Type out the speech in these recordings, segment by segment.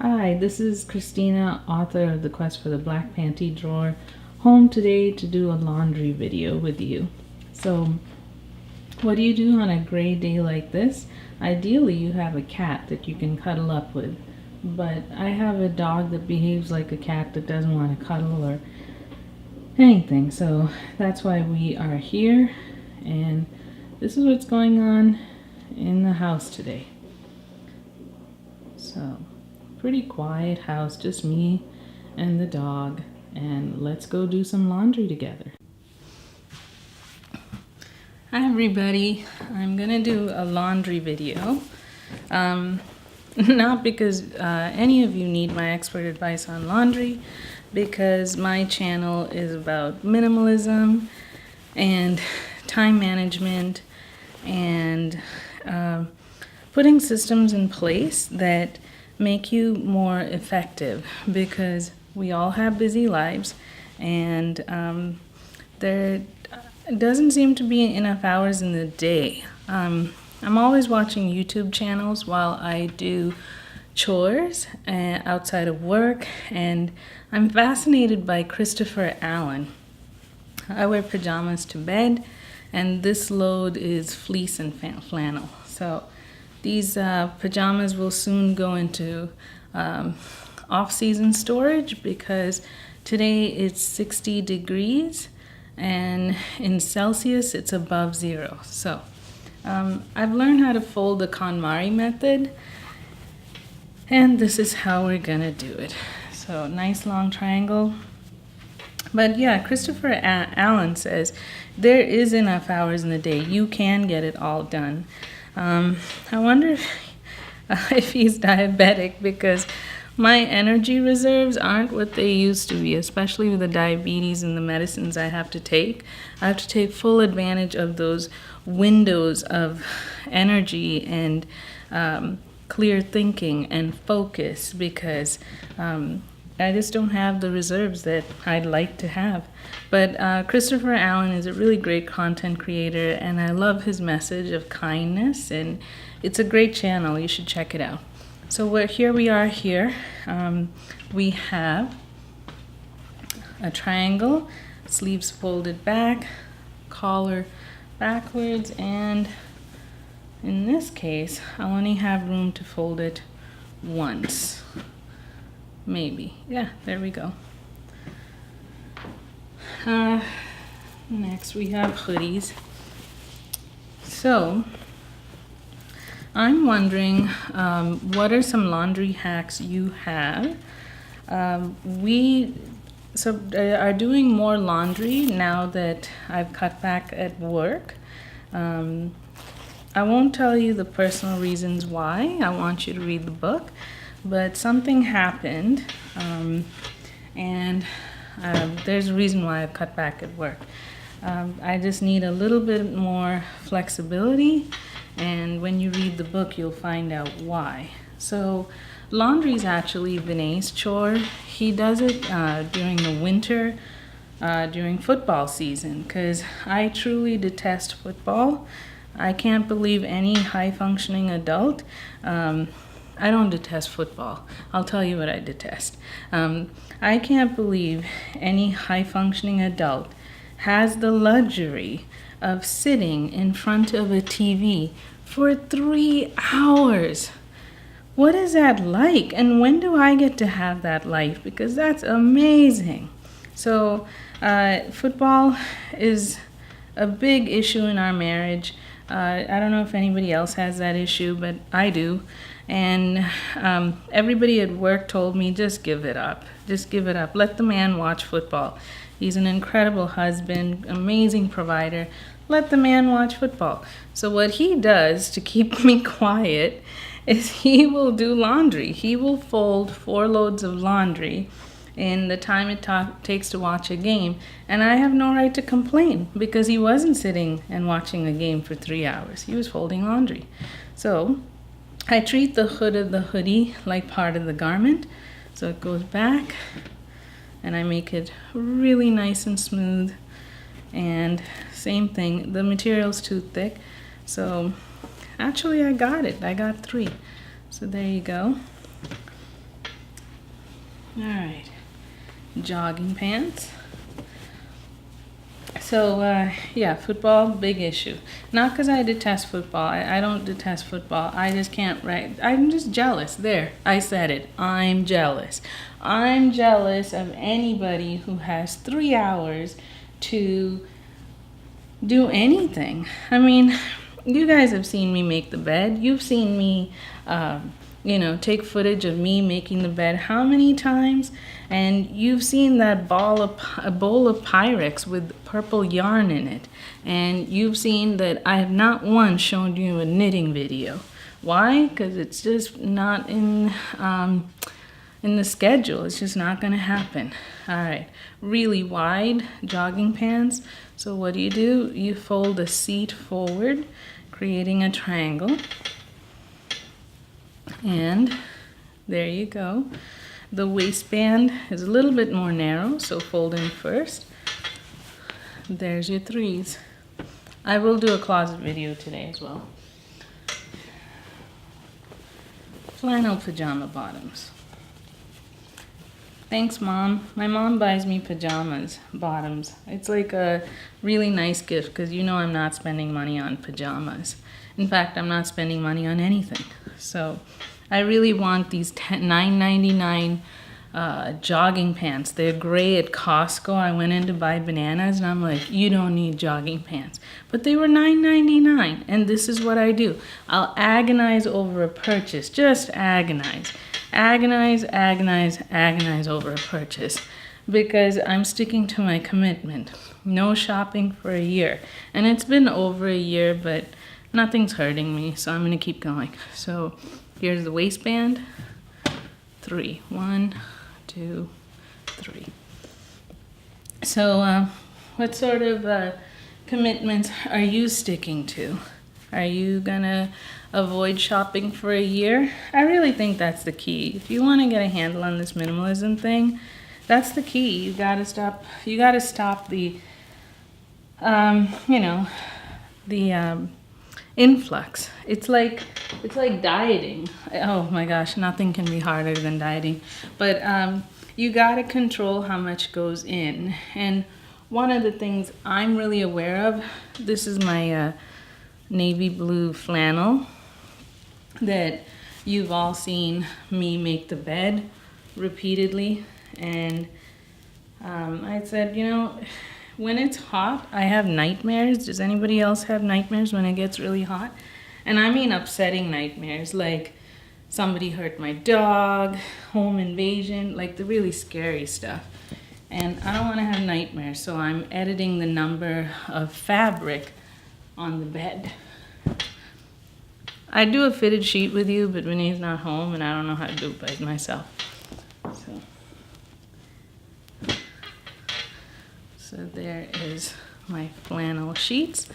Hi, this is Christina, author of The Quest for the Black Panty Drawer, home today to do a laundry video with you. So, what do you do on a gray day like this? Ideally, you have a cat that you can cuddle up with, but I have a dog that behaves like a cat that doesn't want to cuddle or anything, so that's why we are here, and this is what's going on in the house today. So, pretty quiet house, just me and the dog, and let's go do some laundry together. Hi everybody, I'm gonna do a laundry video. Not because any of you need my expert advice on laundry, because my channel is about minimalism and time management and putting systems in place that make you more effective, because we all have busy lives and there doesn't seem to be enough hours in the day. I'm always watching YouTube channels while I do chores outside of work, and I'm fascinated by Christopher Allen. I wear pajamas to bed, and this load is fleece and flannel. So these pajamas will soon go into off-season storage, because today it's 60 degrees and in Celsius it's above 0. So I've learned how to fold the KonMari method, and this is how we're gonna do it. So nice long triangle. But yeah, Christopher Allen says there is enough hours in the day. You can get it all done. I wonder if he's diabetic, because my energy reserves aren't what they used to be, especially with the diabetes and the medicines I have to take. I have to take full advantage of those windows of energy and clear thinking and focus, because I just don't have the reserves that I'd like to have. But Christopher Allen is a really great content creator, and I love his message of kindness, and it's a great channel. You should check it out. So we are here. We have a triangle, sleeves folded back, collar backwards, and in this case, I only have room to fold it once. Maybe. Yeah, there we go. Next we have hoodies. So I'm wondering, what are some laundry hacks you have? We are doing more laundry now that I've cut back at work. I won't tell you the personal reasons why. I want you to read the book. But something happened, and there's a reason why I've cut back at work. I just need a little bit more flexibility, and when you read the book, you'll find out why. So laundry is actually Vinay's chore. He does it during the winter, during football season, because I truly detest football. I can't believe any high-functioning adult. I don't detest football. I'll tell you what I detest. I can't believe any high-functioning adult has the luxury of sitting in front of a TV for 3 hours. What is that like? And when do I get to have that life? Because that's amazing. So football is a big issue in our marriage. I don't know if anybody else has that issue, but I do. And everybody at work told me, just give it up. Just give it up. Let the man watch football. He's an incredible husband, amazing provider. Let the man watch football. So what he does to keep me quiet is he will do laundry. He will fold 4 loads of laundry in the time it takes to watch a game. And I have no right to complain, because he wasn't sitting and watching a game for 3 hours. He was folding laundry. So I treat the hood of the hoodie like part of the garment. So it goes back, and I make it really nice and smooth. And same thing, the material's too thick. So actually I got it. I got 3. So there you go. All right, jogging pants. So, yeah, football, big issue. Not because I detest football. I don't detest football. I just can't write. I'm just jealous. There, I said it. I'm jealous. I'm jealous of anybody who has 3 hours to do anything. I mean, you guys have seen me make the bed. You've seen me, take footage of me making the bed how many times? And you've seen that bowl of Pyrex with purple yarn in it. And you've seen that I have not once shown you a knitting video. Why? Because it's just not in the schedule. It's just not going to happen. All right, really wide jogging pants. So what do? You fold the seat forward, creating a triangle. And there you go. The waistband is a little bit more narrow, so fold in first. There's your threes. I will do a closet video today as well. Flannel pajama bottoms. Thanks, Mom. My mom buys me pajamas, bottoms. It's like a really nice gift because you know I'm not spending money on pajamas. In fact, I'm not spending money on anything. So I really want these $9.99 jogging pants. They're gray at Costco. I went in to buy bananas and I'm like, you don't need jogging pants. But they were $9.99 and this is what I do. I'll agonize over a purchase, just agonize. Agonize over a purchase because I'm sticking to my commitment. No shopping for a year. And it's been over a year, but nothing's hurting me, so I'm going to keep going. So here's the waistband. 3. 1, 2, 3. So what sort of commitments are you sticking to? Are you going to avoid shopping for a year? I really think that's the key. If you want to get a handle on this minimalism thing, that's the key. You got to stop the influx. It's like dieting. Oh my gosh, nothing can be harder than dieting. But you got to control how much goes in. And one of the things I'm really aware of, this is my navy blue flannel that you've all seen me make the bed repeatedly. And I said, when it's hot, I have nightmares. Does anybody else have nightmares when it gets really hot? And I mean upsetting nightmares, like somebody hurt my dog, home invasion, like the really scary stuff. And I don't want to have nightmares, so I'm editing the number of fabric on the bed. I do a fitted sheet with you, but Renee's not home and I don't know how to do it by myself. So there is my flannel sheets.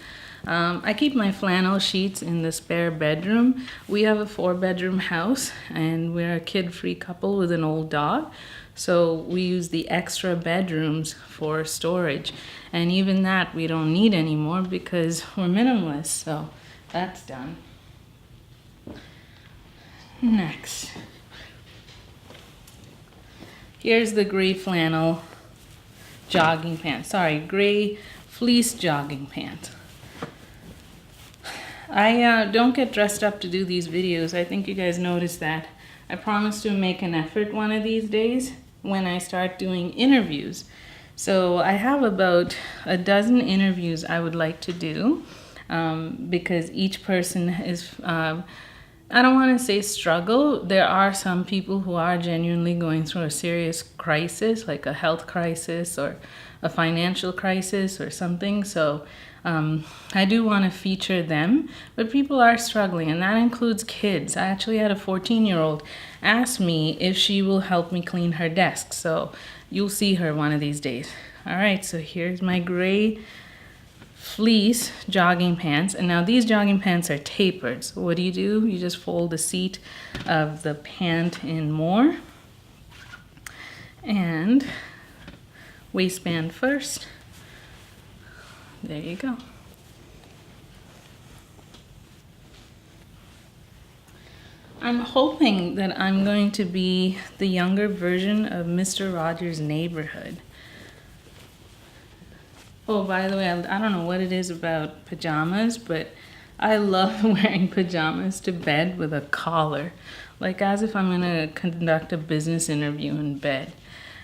I keep my flannel sheets in the spare bedroom. We have a 4-bedroom house and we're a kid-free couple with an old dog. So we use the extra bedrooms for storage. And even that we don't need anymore because we're minimalists. So that's done. Next. Here's the gray flannel jogging pants. Sorry, gray fleece jogging pants. I don't get dressed up to do these videos. I think you guys noticed that. I promise to make an effort one of these days when I start doing interviews. So I have about a dozen interviews I would like to do because each person is, I don't want to say struggle. There are some people who are genuinely going through a serious crisis, like a health crisis or a financial crisis or something. So I do want to feature them, but people are struggling, and that includes kids. I actually had a 14-year-old ask me if she will help me clean her desk. So you'll see her one of these days. All right, so here's my gray fleece jogging pants, and now these jogging pants are tapered. So what do? You just fold the seat of the pant in more and waistband first. There you go. I'm hoping that I'm going to be the younger version of Mr. Rogers' Neighborhood. Oh, by the way, I don't know what it is about pajamas, but I love wearing pajamas to bed with a collar, like as if I'm going to conduct a business interview in bed.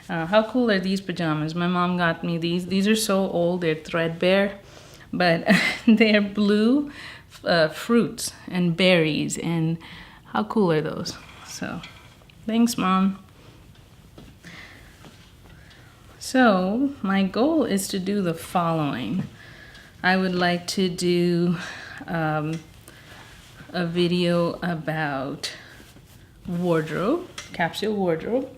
How cool are these pajamas? My mom got me these. These are so old, they're threadbare, but they're blue fruits and berries, and how cool are those? So, thanks, Mom. So, my goal is to do the following. I would like to do a video about wardrobe, capsule wardrobe,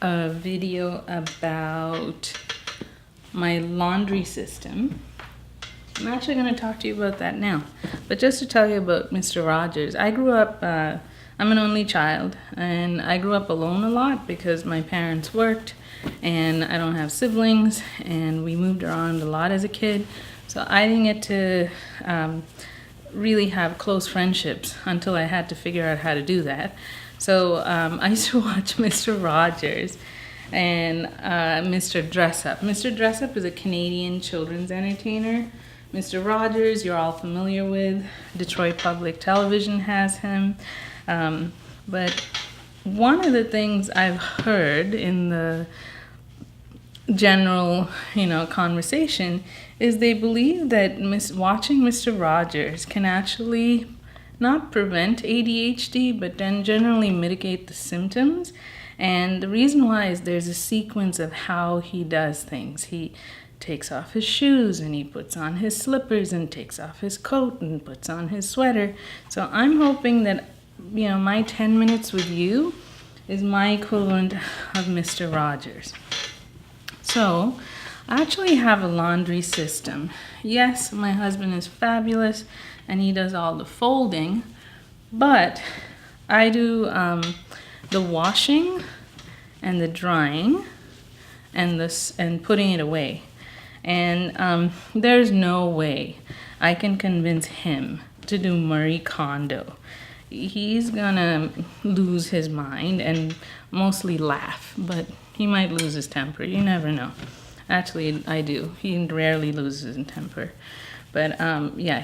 a video about my laundry system. I'm actually going to talk to you about that now. But just to tell you about Mr. Rogers, I grew up, I'm an only child, and I grew up alone a lot because my parents worked, and I don't have siblings, and we moved around a lot as a kid. So I didn't get to really have close friendships until I had to figure out how to do that. So I used to watch Mr. Rogers and Mr. Dressup. Mr. Dressup is a Canadian children's entertainer. Mr. Rogers, you're all familiar with. Detroit Public Television has him. But one of the things I've heard in the general, conversation is they believe that watching Mr. Rogers can actually not prevent ADHD, but then generally mitigate the symptoms. And the reason why is there's a sequence of how he does things. He takes off his shoes and he puts on his slippers and takes off his coat and puts on his sweater. So I'm hoping that, my 10 minutes with you is my equivalent of Mr. Rogers. So I actually have a laundry system. Yes, my husband is fabulous and he does all the folding, but I do the washing and the drying and putting it away. And there's no way I can convince him to do Mari Kondo. He's gonna lose his mind and mostly laugh, but he might lose his temper. You never know. Actually, I do. He rarely loses his temper. But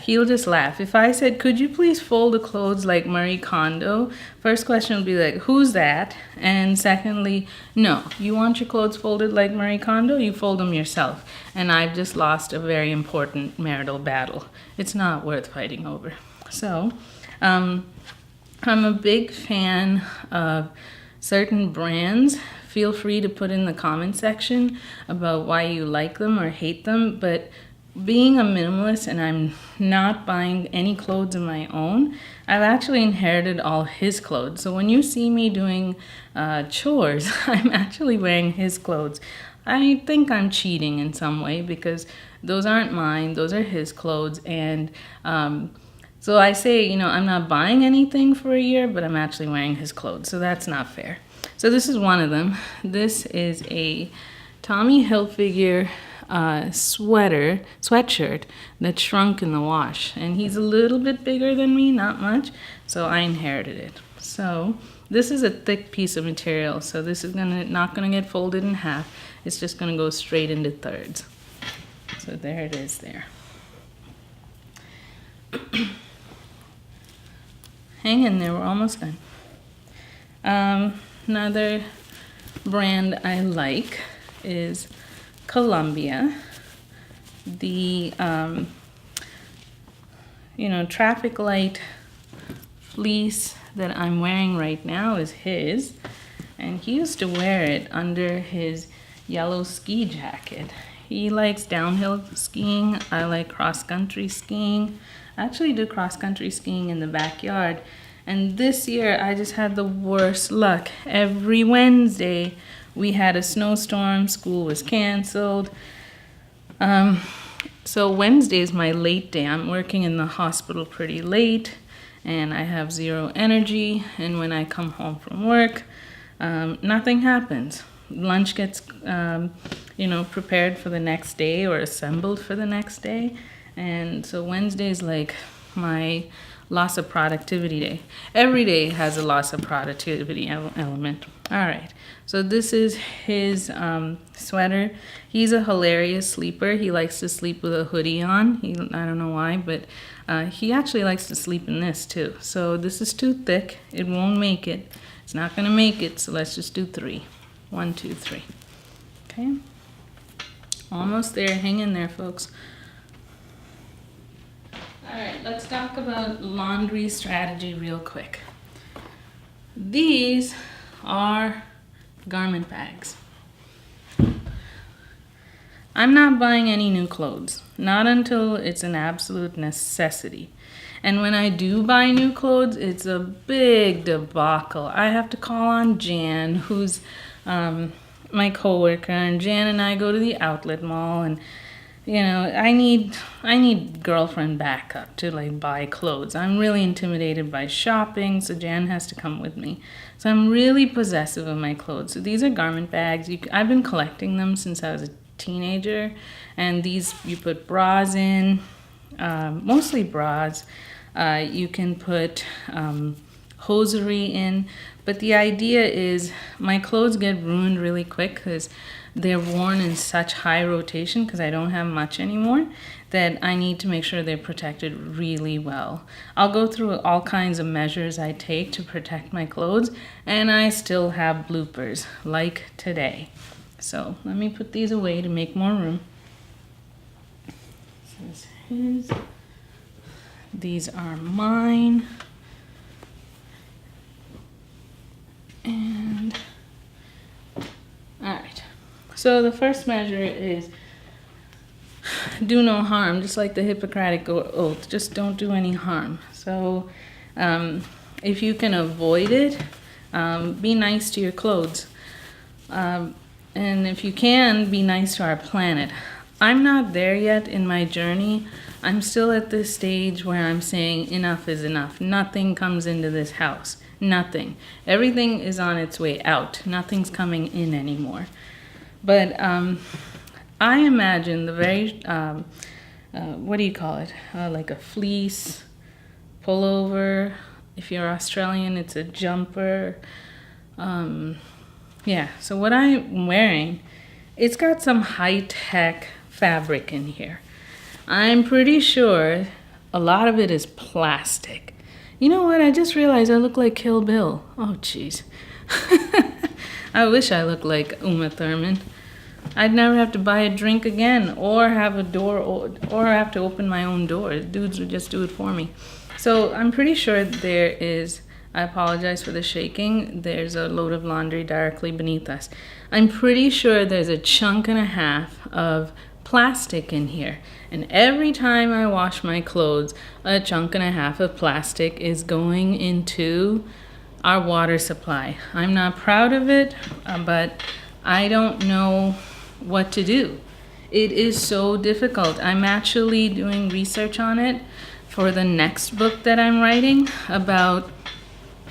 he'll just laugh. If I said, could you please fold the clothes like Mari Kondo? First question would be like, who's that? And secondly, no, you want your clothes folded like Mari Kondo? You fold them yourself. And I've just lost a very important marital battle. It's not worth fighting over. So, I'm a big fan of certain brands. Feel free to put in the comment section about why you like them or hate them, but being a minimalist and I'm not buying any clothes of my own, I've actually inherited all his clothes. So when you see me doing chores, I'm actually wearing his clothes. I think I'm cheating in some way because those aren't mine, those are his clothes. And so I say, I'm not buying anything for a year, but I'm actually wearing his clothes. So that's not fair. So this is one of them. This is a Tommy Hilfiger sweatshirt that shrunk in the wash, and he's a little bit bigger than me, not much, so I inherited it. So this is a thick piece of material, so this is not gonna get folded in half. It's just gonna go straight into thirds. So there it is there. Hang in there, we're almost done. Another brand I like is Columbia. The traffic light fleece that I'm wearing right now is his, and he used to wear it under his yellow ski jacket. He likes downhill skiing. I like cross-country skiing. I actually do cross-country skiing in the backyard, and this year I just had the worst luck. Every Wednesday we had a snowstorm, school was canceled. So Wednesday is my late day. I'm working in the hospital pretty late and I have zero energy. And when I come home from work, nothing happens. Lunch gets, prepared for the next day or assembled for the next day. And so Wednesday is like my loss of productivity day. Every day has a loss of productivity element. All right, so this is his sweater. He's a hilarious sleeper. He likes to sleep with a hoodie on. I don't know why, but he actually likes to sleep in this too. So this is too thick. It won't make it. It's not going to make it, so let's just do 3. 1, 2, 3. Okay, almost there. Hang in there, folks. All right, let's talk about laundry strategy real quick. These are garment bags. I'm not buying any new clothes, not until it's an absolute necessity. And when I do buy new clothes, it's a big debacle. I have to call on Jan, who's my coworker, and Jan and I go to the outlet mall, and you know, I need girlfriend backup to like buy clothes. I'm really intimidated by shopping, so Jan has to come with me. So I'm really possessive of my clothes. So these are garment bags. I've been collecting them since I was a teenager, and these you put bras in, mostly bras. You can put hosiery in, but the idea is my clothes get ruined really quick because they're worn in such high rotation because I don't have much anymore, that I need to make sure they're protected really well. I'll go through all kinds of measures I take to protect my clothes, and I still have bloopers like today. So let me put these away to make more room. This is his. These are mine. And all right. So the first measure is do no harm, just like the Hippocratic Oath. Just don't do any harm. So if you can avoid it, be nice to your clothes. And if you can, be nice to our planet. I'm not there yet in my journey. I'm still at this stage where I'm saying enough is enough. Nothing comes into this house. Nothing. Everything is on its way out. Nothing's coming in anymore. But I imagine the very, what do you call it? Like a fleece pullover. If you're Australian, it's a jumper. Yeah, so what I'm wearing, it's got some high-tech fabric in here. I'm pretty sure a lot of it is plastic. You know what? I just realized I look like Kill Bill. Oh, jeez. I wish I looked like Uma Thurman. I'd never have to buy a drink again, or have a door, or have to open my own door. Dudes would just do it for me. So I'm pretty sure there is, I apologize for the shaking, there's a load of laundry directly beneath us. I'm pretty sure there's a chunk and a half of plastic in here. And every time I wash my clothes, a chunk and a half of plastic is going into our water supply. I'm not proud of it, but I don't know what to do. It is so difficult. I'm actually doing research on it for the next book that I'm writing about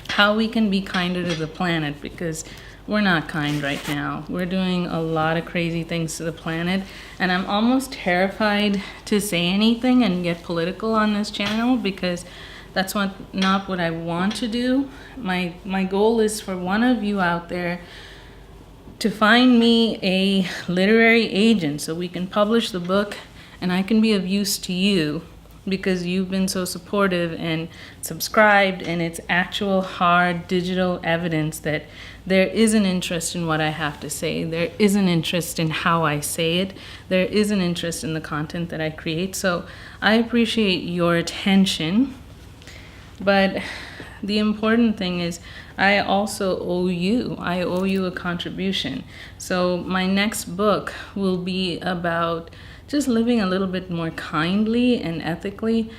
how we can be kinder to the planet, because we're not kind right now. We're doing a lot of crazy things to the planet, and I'm almost terrified to say anything and get political on this channel, because that's not what I want to do. My goal is for one of you out there to find me a literary agent so we can publish the book and I can be of use to you, because you've been so supportive and subscribed, and it's actual hard digital evidence that there is an interest in what I have to say. There is an interest in how I say it. There is an interest in the content that I create. So I appreciate your attention. But the important thing is I also owe you. I owe you a contribution. So my next book will be about just living a little bit more kindly and ethically,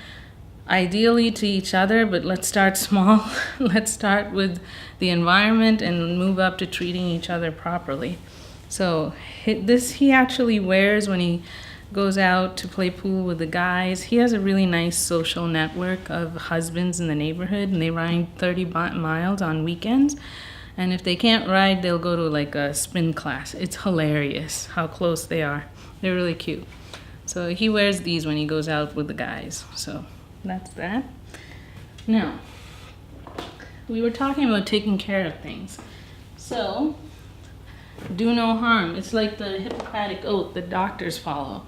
ideally to each other, but let's start small. Let's start with the environment and move up to treating each other properly. So this he actually wears when he goes out to play pool with the guys. He has a really nice social network of husbands in the neighborhood, and they ride 30 miles on weekends. And if they can't ride, they'll go to like a spin class. It's hilarious how close they are. They're really cute. So he wears these when he goes out with the guys. So that's that. Now, we were talking about taking care of things. So, do no harm. It's like the Hippocratic oath that doctors follow.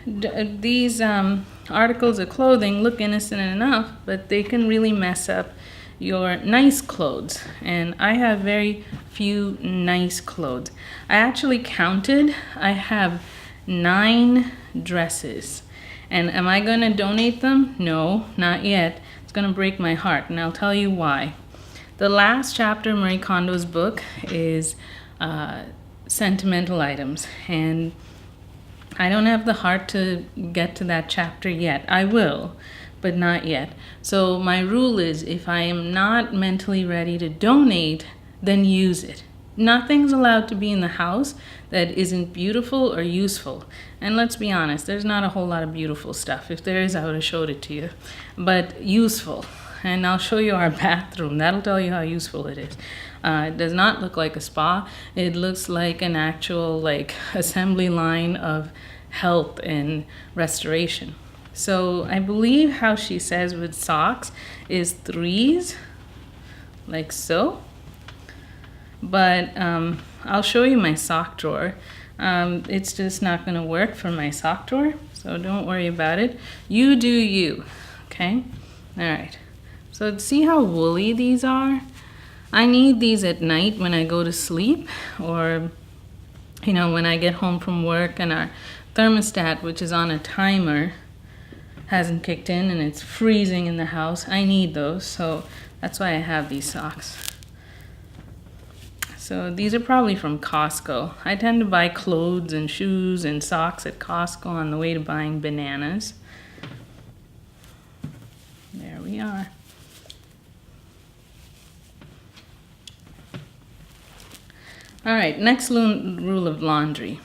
These articles of clothing look innocent enough, but they can really mess up your nice clothes. And I have very few nice clothes. I actually counted. I have 9 dresses. And am I going to donate them? No, not yet. It's going to break my heart, and I'll tell you why. The last chapter of Mari Kondo's book is sentimental items, and I don't have the heart to get to that chapter yet. I will, but not yet. So my rule is, if I am not mentally ready to donate, then use it. Nothing's allowed to be in the house that isn't beautiful or useful. And let's be honest, there's not a whole lot of beautiful stuff. If there is, I would have showed it to you. But useful. And I'll show you our bathroom. That'll tell you how useful it is. It does not look like a spa. It looks like an actual assembly line of health and restoration. So I believe how she says with socks is 3s, like so. But I'll show you my sock drawer. It's just not going to work for my sock drawer, so don't worry about it. You do you, okay? All right. So see how woolly these are? I need these at night when I go to sleep, or when I get home from work and our thermostat, which is on a timer, hasn't kicked in and it's freezing in the house. I need those, so that's why I have these socks. So these are probably from Costco. I tend to buy clothes and shoes and socks at Costco on the way to buying bananas. There we are. All right, next rule of laundry.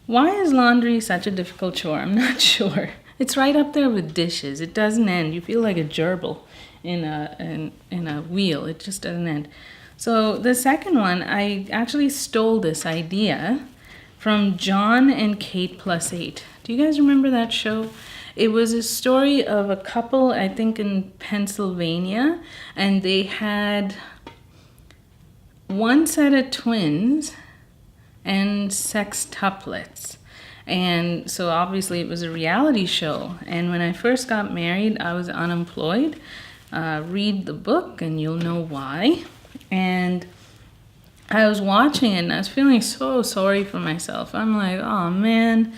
Why is laundry such a difficult chore? I'm not sure. It's right up there with dishes. It doesn't end. You feel like a gerbil in a wheel. It just doesn't end. So the second one, I actually stole this idea from John and Kate Plus 8. Do you guys remember that show? It was a story of a couple, I think in Pennsylvania, and they had one set of twins and sextuplets. And so obviously it was a reality show. And when I first got married, I was unemployed. Read the book and you'll know why. And I was watching it and I was feeling so sorry for myself. I'm like, oh man,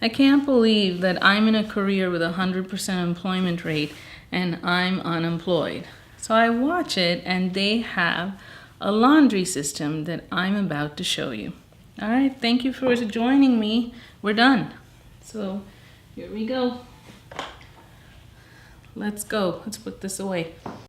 I can't believe that I'm in a career with 100% employment rate and I'm unemployed. So I watch it and they have a laundry system that I'm about to show you. All right, thank you for joining me. We're done. So here we go. Let's go. Let's put this away.